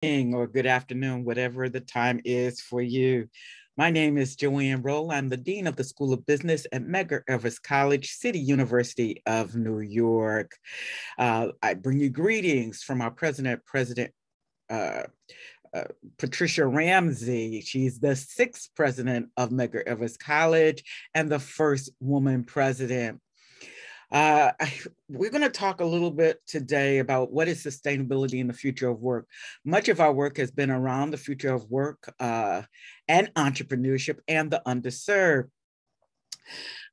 Or good afternoon, whatever the time is for you. My name is Joanne Roll. I'm the Dean of the School of Business at Medgar Evers College, City University of New York. I bring you greetings from our President uh, Patricia Ramsey. She's the sixth president of Medgar Evers College and the first woman president. Uh, we're going to talk a little bit today about what is sustainability in the future of work. Much of our work has been around the future of work and entrepreneurship and the underserved.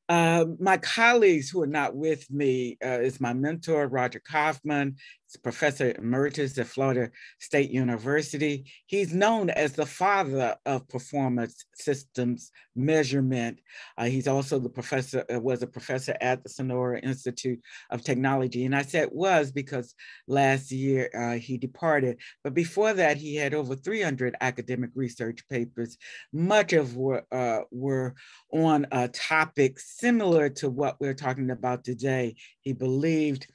My colleagues who are not with me is my mentor, Roger Kaufman. He's a professor emeritus at Florida State University. He's known as the father of performance systems measurement. He's also was a professor at the Sonora Institute of Technology. And I said was because last year he departed. But before that, he had over 300 academic research papers, much of were on topics similar to what we're talking about today. He believed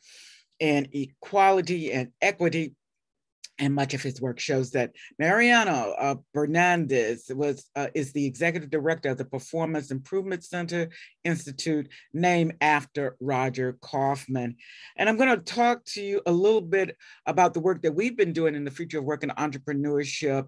in equality and equity, and much of his work shows that. Mariano Bernandez is the executive director of the Performance Improvement Center Institute, named after Roger Kaufman. And I'm going to talk to you a little bit about the work that we've been doing in the future of work and entrepreneurship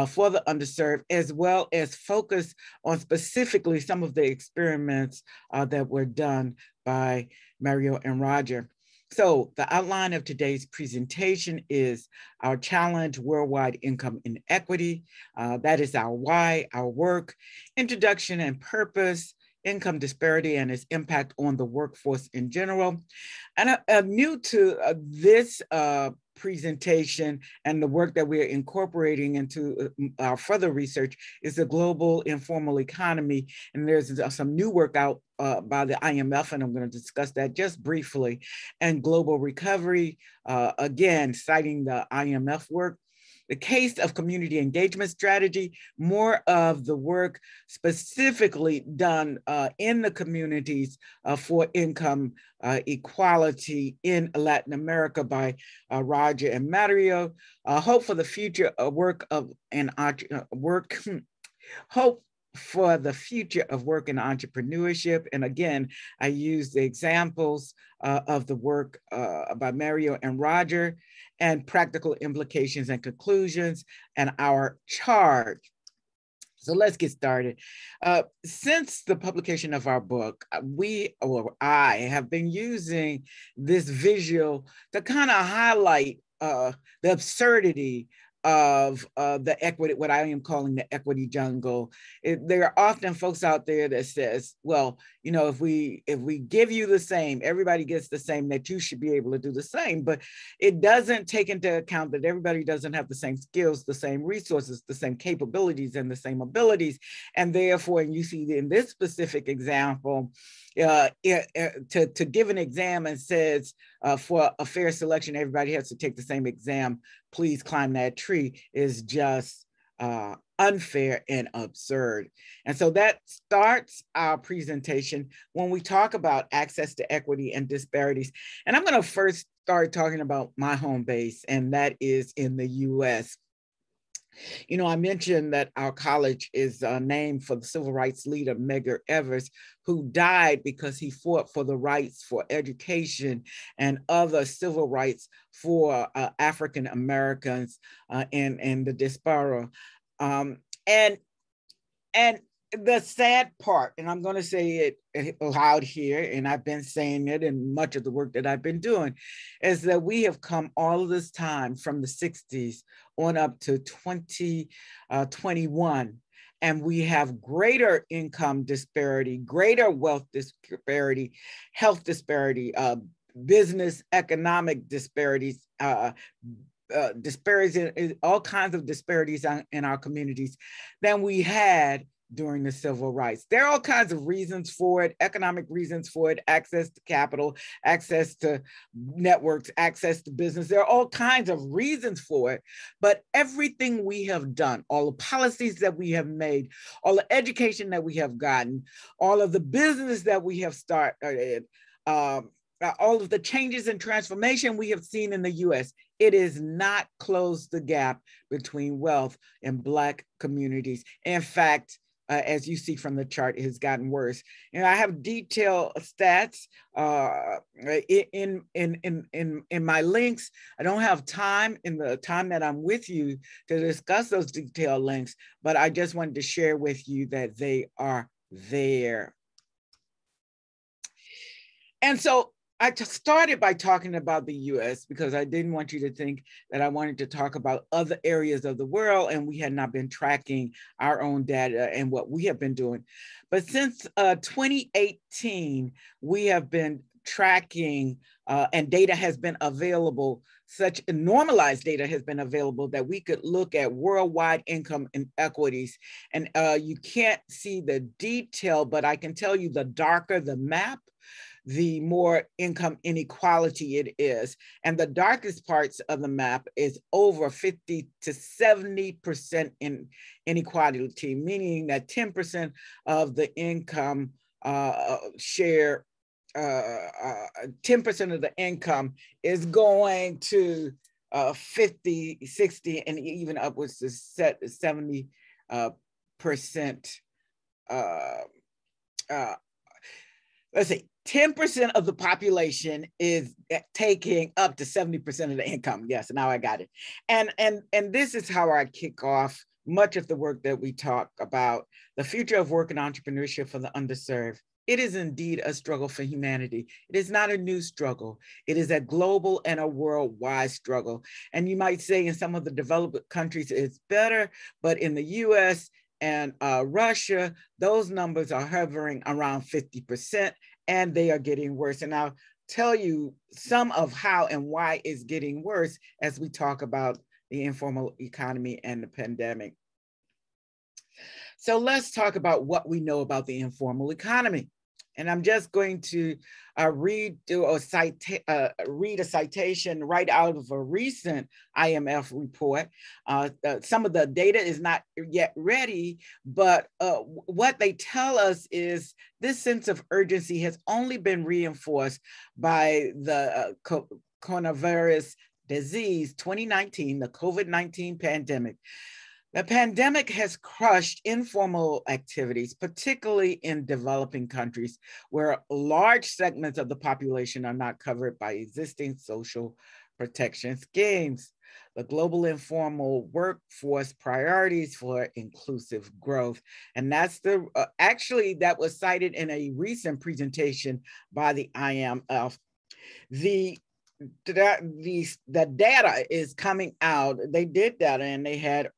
for the underserved, as well as focus on specifically some of the experiments that were done by Mario and Roger. So the outline of today's presentation is our challenge, worldwide income inequity. That is our why, our work, introduction and purpose, income disparity and its impact on the workforce in general. And new to this presentation and the work that we're incorporating into our further research is the global informal economy. And there's some new work out by the IMF, and I'm going to discuss that just briefly, and global recovery, again, citing the IMF work. The case of community engagement strategy, more of the work specifically done in the communities for income equality in Latin America by Roger and Mario. Hope for the future work of and hope for the future of work and entrepreneurship. And again, I use the examples of the work by Mario and Roger and practical implications and conclusions and our charge. So let's get started. Since the publication of our book, I have been using this visual to kind of highlight the absurdity of the equity, what I am calling the equity jungle. There are often folks out there that says, well, you know, if we give you the same, everybody gets the same, that you should be able to do the same. But it doesn't take into account that everybody doesn't have the same skills, the same resources, the same capabilities, and the same abilities. And therefore, and you see in this specific example, to give an exam and says for a fair selection, everybody has to take the same exam, please climb that tree, is just unfair and absurd. And so that starts our presentation when we talk about access to equity and disparities. And I'm going to first start talking about my home base, and that is in the US. You know, I mentioned that our college is named for the civil rights leader, Medgar Evers, who died because he fought for the rights for education and other civil rights for African Americans in the diaspora. And the sad part, and I'm going to say it loud here, and I've been saying it in much of the work that I've been doing, is that we have come all of this time from the 60s on up to 2021, and we have greater income disparity, greater wealth disparity, health disparity, business economic disparities, disparities, all kinds of disparities in our communities than we had during the civil rights. There are all kinds of reasons for it, economic reasons for it, access to capital, access to networks, access to business. There are all kinds of reasons for it, but everything we have done, all the policies that we have made, all the education that we have gotten, all of the business that we have started, all of the changes and transformation we have seen in the US, It has not closed the gap between wealth and Black communities. In fact, as you see from the chart, it has gotten worse. And I have detailed stats in my links. I don't have time in the time that I'm with you to discuss those detailed links, but I just wanted to share with you that they are there. And so I just started by talking about the US because I didn't want you to think that I wanted to talk about other areas of the world and we had not been tracking our own data and what we have been doing. But since 2018, we have been tracking and data has been available, such normalized data has been available that we could look at worldwide income inequities. And you can't see the detail, but I can tell you the darker the map, the more income inequality it is. And the darkest parts of the map is over 50 to 70% in inequality, meaning that 10% of the income share, 10% of the income is going to 50, 60, and even upwards to 70%. Let's see, 10% of the population is taking up to 70% of the income. Yes, now I got it. And this is how I kick off much of the work that we talk about, the future of work and entrepreneurship for the underserved. It is indeed a struggle for humanity. It is not a new struggle. It is a global and a worldwide struggle. And you might say in some of the developed countries it's better, but in the US and Russia, those numbers are hovering around 50%, and they are getting worse. And I'll tell you some of how and why it's getting worse as we talk about the informal economy and the pandemic. So let's talk about what we know about the informal economy. And I'm just going to read a citation right out of a recent IMF report. Some of the data is not yet ready, but what they tell us is this sense of urgency has only been reinforced by the coronavirus disease 2019, the COVID-19 pandemic. The pandemic has crushed informal activities, particularly in developing countries where large segments of the population are not covered by existing social protection schemes. The global informal workforce priorities for inclusive growth. And that's the, actually that was cited in a recent presentation by the IMF. The data is coming out. They did data and they had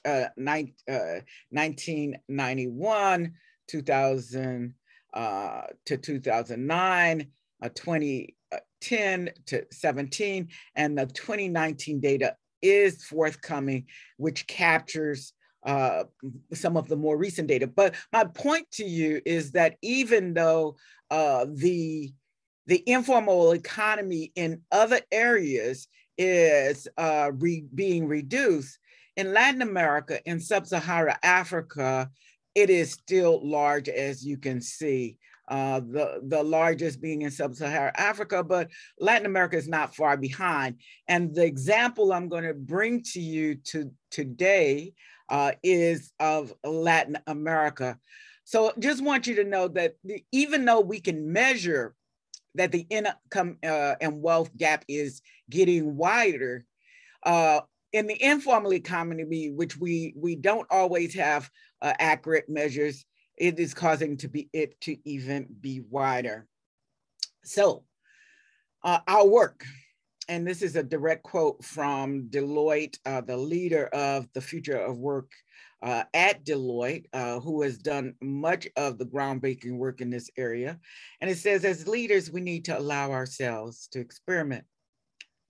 1991, 2000 to 2009, 2010 to 17, and the 2019 data is forthcoming, which captures some of the more recent data. But my point to you is that even though the informal economy in other areas is being reduced, in Latin America, in sub-Saharan Africa, it is still large, as you can see, the largest being in sub-Saharan Africa, but Latin America is not far behind. And the example I'm going to bring to you today is of Latin America. So just want you to know that even though we can measure that the income and wealth gap is getting wider, in the informal economy, which we don't always have accurate measures, it is causing it to even be wider. So our work, and this is a direct quote from Deloitte, the leader of the future of work at Deloitte, who has done much of the groundbreaking work in this area. And it says, as leaders, we need to allow ourselves to experiment,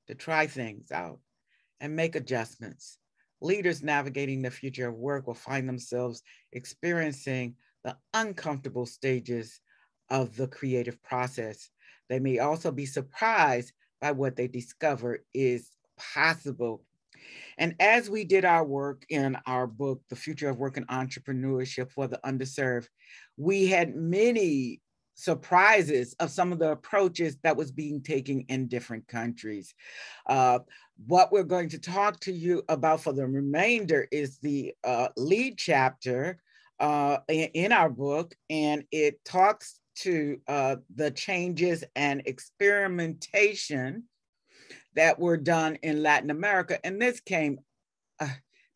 to try things out, and make adjustments. Leaders navigating the future of work will find themselves experiencing the uncomfortable stages of the creative process. They may also be surprised by what they discover is possible. And as we did our work in our book, The Future of Work and Entrepreneurship for the Underserved, we had many surprises of some of the approaches that was being taken in different countries. What we're going to talk to you about for the remainder is the lead chapter in our book, and it talks to the changes and experimentation that were done in Latin America. And this came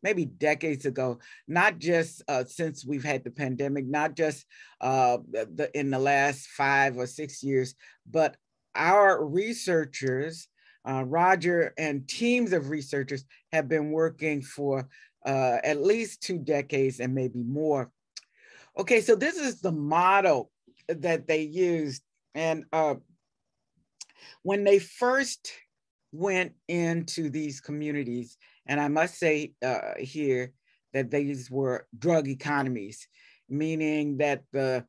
maybe decades ago, not just since we've had the pandemic, not just in the last 5 or 6 years, but our researchers, Roger and teams of researchers have been working for at least 2 decades and maybe more. Okay, so this is the model that they used. And when they first went into these communities, and I must say here that these were drug economies, meaning that the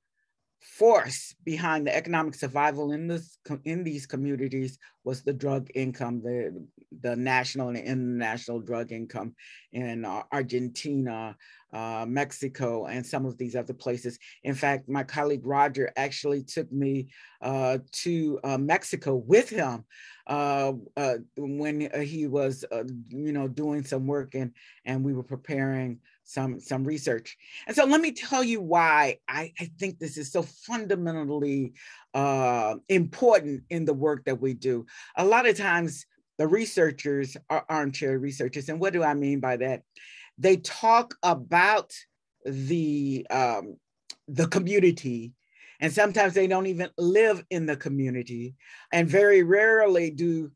force behind the economic survival in these communities was the drug income, the national and international drug income in Argentina, Mexico, and some of these other places. In fact, my colleague Roger actually took me to Mexico with him when he was, doing some work, and we were preparing some research. And so let me tell you why I think this is so fundamentally important in the work that we do. A lot of times the researchers are armchair researchers. And what do I mean by that? They talk about the community, and sometimes they don't even live in the community. And very rarely do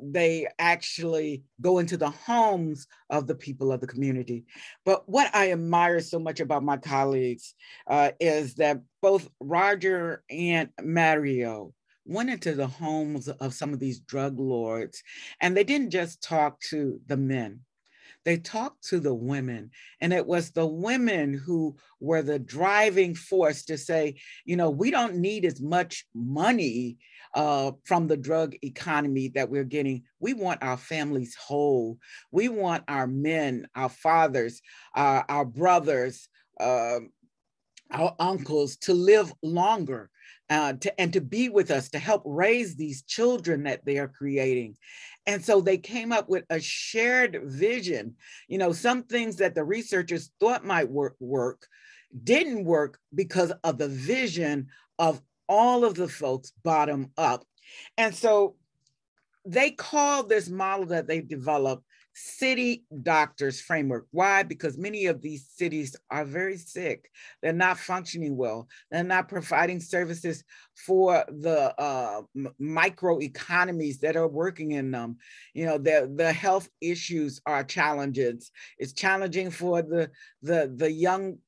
they actually go into the homes of the people of the community. But what I admire so much about my colleagues is that both Roger and Mario went into the homes of some of these drug lords, and they didn't just talk to the men. They talked to the women, and it was the women who were the driving force to say, we don't need as much money from the drug economy that we're getting. We want our families whole. We want our men, our fathers, our brothers, our uncles to live longer. And to be with us, to help raise these children that they are creating. And so they came up with a shared vision. Some things that the researchers thought might work didn't work because of the vision of all of the folks bottom up. And so they call this model that they developed city doctors framework. Why? Because many of these cities are very sick. They're not functioning well. They're not providing services for the micro economies that are working in them. The health issues are challenges. It's challenging for the young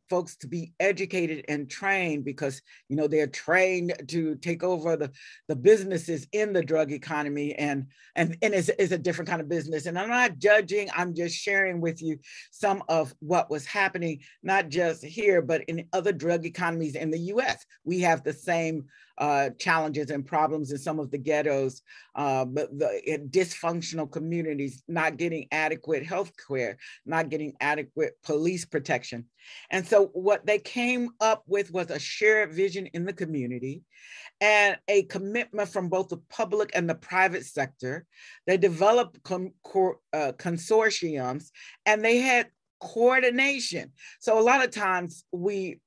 folks to be educated and trained because they're trained to take over the businesses in the drug economy, and it's a different kind of business. And I'm not judging, I'm just sharing with you some of what was happening, not just here, but in other drug economies in the US. We have the same challenges and problems in some of the ghettos, but the dysfunctional communities, not getting adequate health care, not getting adequate police protection. And so what they came up with was a shared vision in the community and a commitment from both the public and the private sector. They developed consortiums, and they had coordination. So a lot of times we,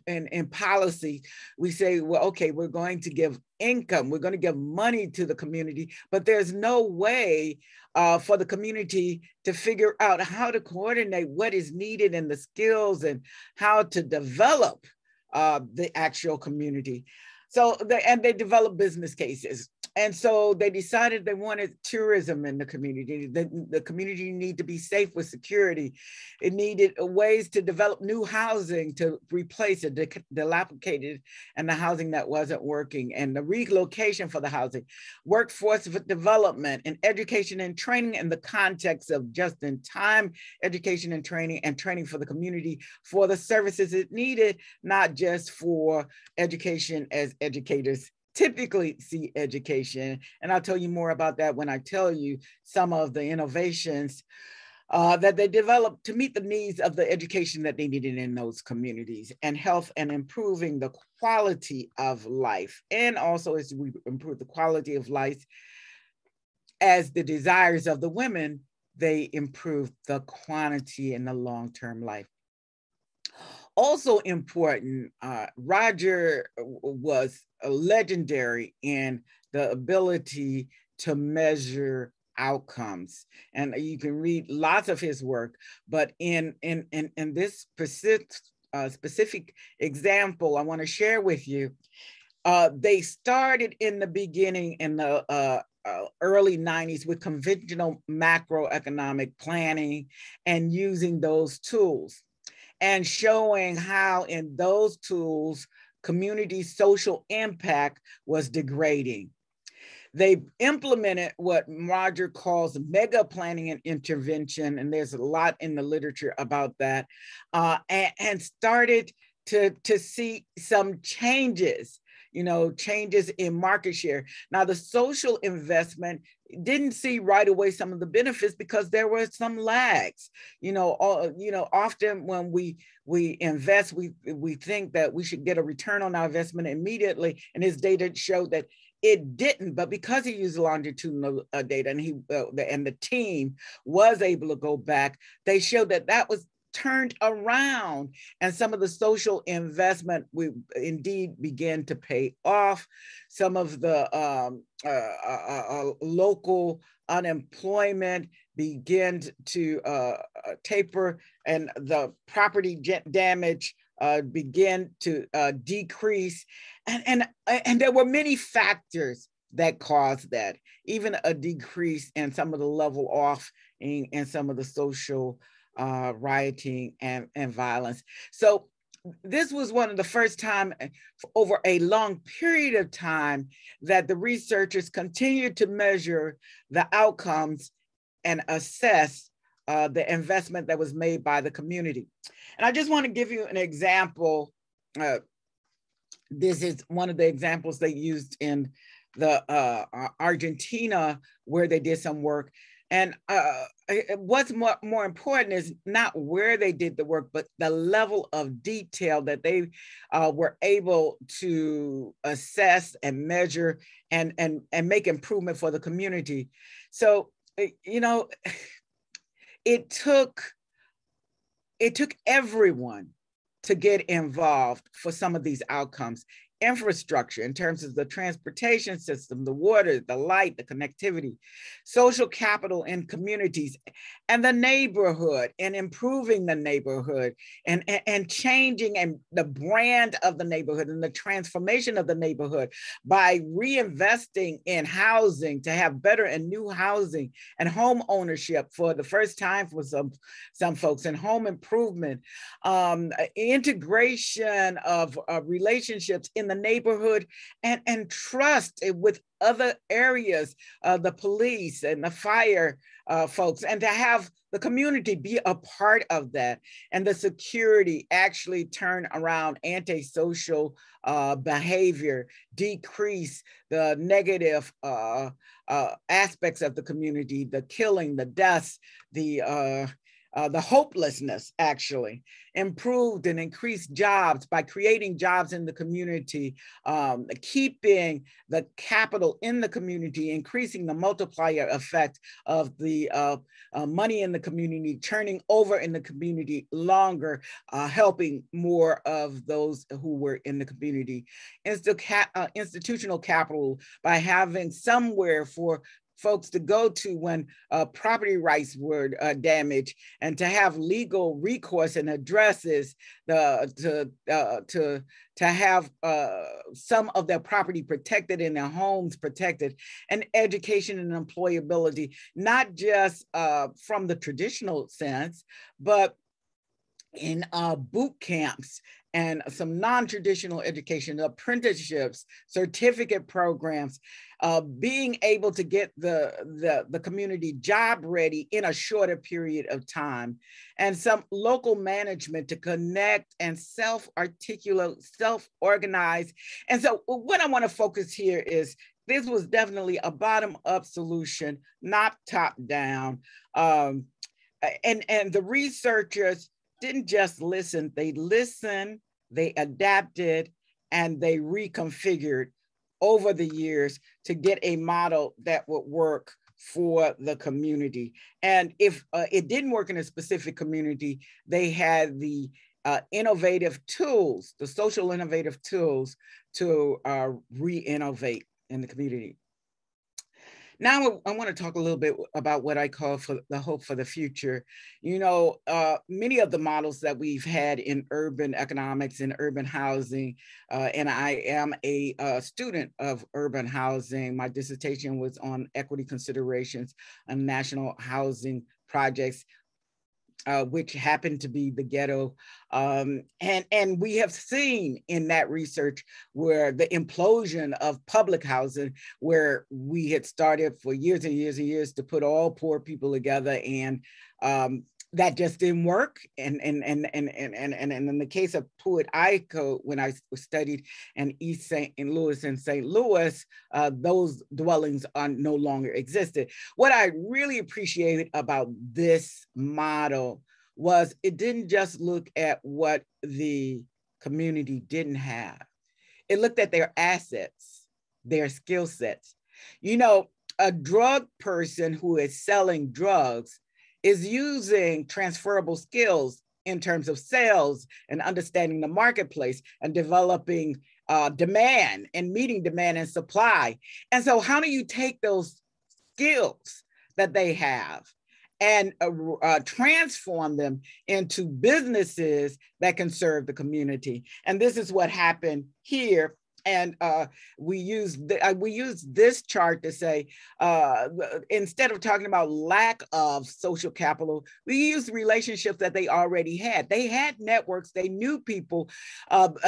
in policy, we say, well, okay, we're going to give income, we're going to give money to the community, but there's no way for the community to figure out how to coordinate what is needed and the skills and how to develop the actual community. So they developed business cases. And so they decided they wanted tourism in the community. The community needed to be safe with security. It needed ways to develop new housing to replace the dilapidated and the housing that wasn't working, and the relocation for the housing, workforce development, and education and training in the context of just-in-time education and training for the community for the services it needed, not just for education as educators typically see education. And I'll tell you more about that when I tell you some of the innovations that they developed to meet the needs of the education that they needed in those communities, and health, and improving the quality of life. And also, as we improve the quality of life, as the desires of the women, they improve the quantity and the long-term life. Also important, Roger was legendary in the ability to measure outcomes. And you can read lots of his work, but in this specific example I want to share with you, they started in the beginning in the early 90s with conventional macroeconomic planning and using those tools, and showing how in those tools, community social impact was degrading. They implemented what Roger calls mega planning and intervention, and there's a lot in the literature about that, and started to see some changes, changes in market share. Now, the social investment didn't see right away some of the benefits because there were some lags. Often when we invest, we think that we should get a return on our investment immediately, and his data showed that it didn't. But because he used longitudinal data, and and the team was able to go back, they showed that was turned around, and some of the social investment we indeed began to pay off. Some of the local unemployment began to taper, and the property damage began to decrease, and there were many factors that caused that, even a decrease in some of the level off in some of the social rioting and violence. So this was one of the first time over a long period of time that the researchers continued to measure the outcomes and assess the investment that was made by the community. And I just want to give you an example. This is one of the examples they used in the Argentina, where they did some work. And what's more important is not where they did the work, but the level of detail that they were able to assess and measure and make improvement for the community. So, it took everyone to get involved for some of these outcomes. Infrastructure in terms of the transportation system, the water, the light, the connectivity, social capital in communities, and the neighborhood, and improving the neighborhood, and changing and the brand of the neighborhood, and the transformation of the neighborhood by reinvesting in housing to have better and new housing, and home ownership for the first time for some folks, and home improvement, integration of relationships in the neighborhood, and trust with other areas, the police and the fire folks, and to have the community be a part of that, and the security actually turn around antisocial behavior, decrease the negative aspects of the community, the killing, the deaths, the hopelessness, actually improved and increased jobs by creating jobs in the community, keeping the capital in the community, increasing the multiplier effect of the money in the community, turning over in the community longer, helping more of those who were in the community. Institutional capital by having somewhere for folks to go to when property rights were damaged, and to have legal recourse and addresses to have some of their property protected and their homes protected, and education and employability, not just from the traditional sense, but in boot camps and some non-traditional education, apprenticeships, certificate programs, being able to get the community job ready in a shorter period of time, and some local management to connect and self-articulate, self-organize. And so what I want to focus here is this was definitely a bottom-up solution, not top-down. and the researchers didn't just listen, they listened, they adapted, and they reconfigured over the years to get a model that would work for the community. And if it didn't work in a specific community, they had the innovative tools, the social innovative tools to re-innovate in the community. Now I want to talk a little bit about what I call for the hope for the future. You know, many of the models that we've had in urban economics and urban housing, and I am a student of urban housing. My dissertation was on equity considerations on national housing projects, which happened to be the ghetto. And we have seen in that research where the implosion of public housing, where we had started for years and years and years to put all poor people together, and that just didn't work. And in the case of Pruitt Idaho, when I studied in East St. Louis and St. Louis, those dwellings are no longer existed. What I really appreciated about this model was it didn't just look at what the community didn't have. It looked at their assets, their skill sets. You know, a drug person who is selling drugs is using transferable skills in terms of sales and understanding the marketplace and developing demand and meeting demand and supply. And so how do you take those skills that they have and transform them into businesses that can serve the community? And this is what happened here. And we use this chart to say, instead of talking about lack of social capital, we use relationships that they already had. They had networks, they knew people,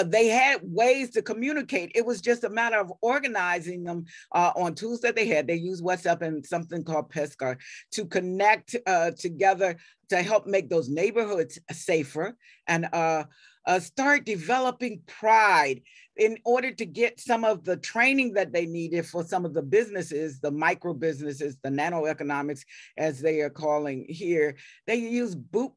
they had ways to communicate. It was just a matter of organizing them on tools that they had. They used WhatsApp and something called Pescar to connect together to help make those neighborhoods safer and start developing pride in order to get some of the training that they needed for some of the businesses, the micro businesses, the nano economics, as they are calling here. They use boot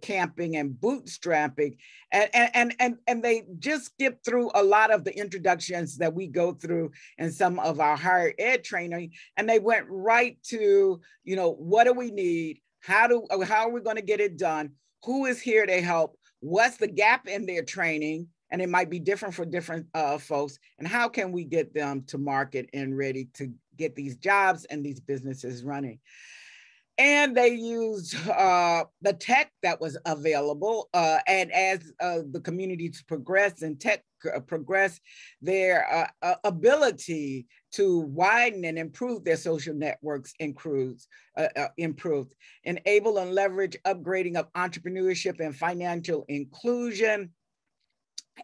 camping and bootstrapping, and they just skip through a lot of the introductions that we go through in some of our higher ed training, and they went right to, you know, what do we need? How are we going to get it done? Who is here to help? What's the gap in their training? And it might be different for different folks. And how can we get them to market and ready to get these jobs and these businesses running? And they used the tech that was available. And as the communities progress and tech progress, their ability to widen and improve their social networks improved, enable and leverage upgrading of entrepreneurship and financial inclusion.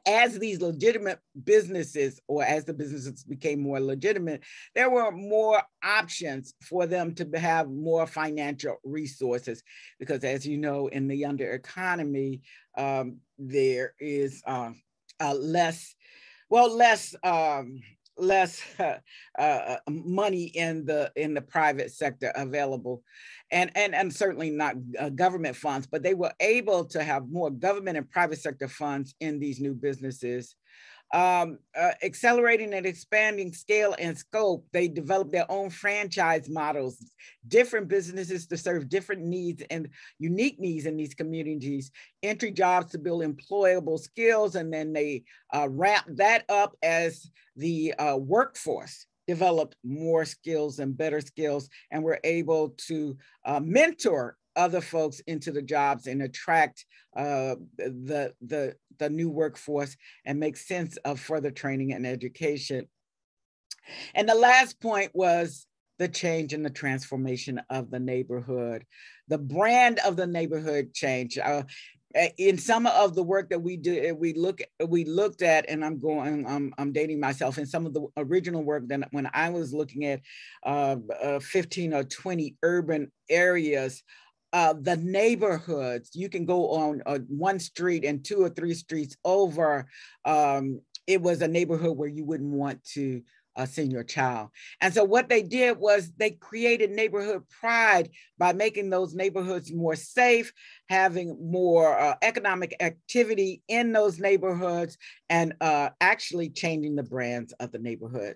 As these legitimate businesses, or as the businesses became more legitimate, there were more options for them to have more financial resources. Because as you know, in the under economy, there is less money in the private sector available, and certainly not government funds, but they were able to have more government and private sector funds in these new businesses. Accelerating and expanding scale and scope, they developed their own franchise models, different businesses to serve different needs and unique needs in these communities, entry jobs to build employable skills, and then they ramped that up as the workforce developed more skills and better skills, and were able to mentor other folks into the jobs and attract the new workforce and make sense of further training and education. And the last point was the change and the transformation of the neighborhood. The brand of the neighborhood changed. In some of the work that we did, we looked at, and I'm dating myself, in some of the original work that when I was looking at 15 or 20 urban areas, the neighborhoods, you can go on one street and 2 or 3 streets over. It was a neighborhood where you wouldn't want to senior child. And so what they did was they created neighborhood pride by making those neighborhoods more safe, having more economic activity in those neighborhoods, and actually changing the brands of the neighborhood.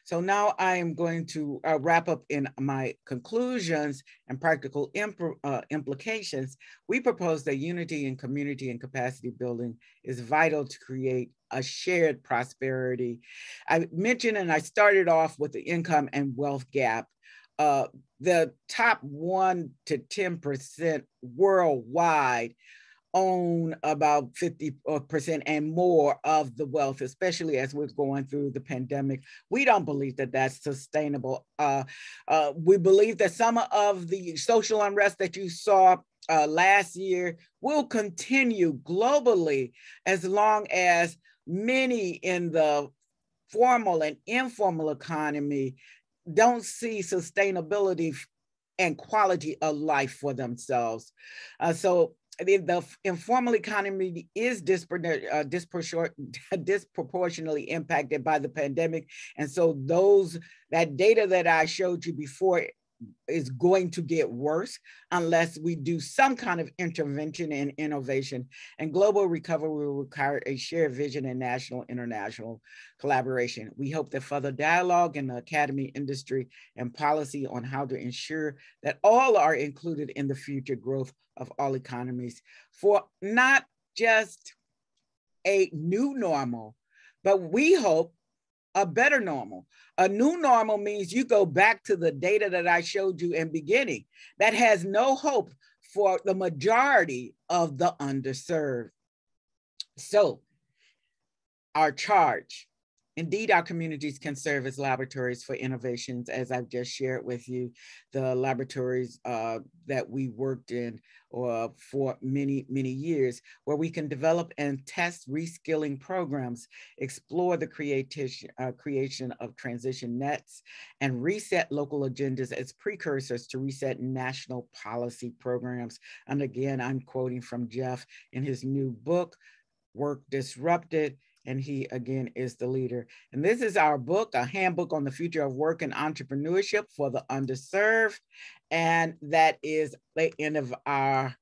So now I am going to wrap up in my conclusions and practical implications. We propose that unity in community and capacity building is vital to create a shared prosperity. I mentioned, and I started off with the income and wealth gap. The top 1 to 10% worldwide own about 50% and more of the wealth, especially as we're going through the pandemic. We don't believe that that's sustainable. We believe that some of the social unrest that you saw last year will continue globally as long as many in the formal and informal economy don't see sustainability and quality of life for themselves. So the informal economy is disproportionately impacted by the pandemic. And so that data that I showed you before is going to get worse unless we do some kind of intervention and innovation. And global recovery will require a shared vision and national, international collaboration. We hope that further dialogue in the academy, industry, and policy on how to ensure that all are included in the future growth of all economies for not just a new normal, but we hope a better normal. A new normal means you go back to the data that I showed you in beginning that has no hope for the majority of the underserved. So our charge, indeed, our communities can serve as laboratories for innovations, as I've just shared with you, the laboratories that we worked in for many, many years, where we can develop and test reskilling programs, explore the creation of transition nets, and reset local agendas as precursors to reset national policy programs. And again, I'm quoting from Jeff in his new book, Work Disrupted, and he, again, is the leader. And this is our book, A Handbook on the Future of Work and Entrepreneurship for the Underserved. And that is the end of our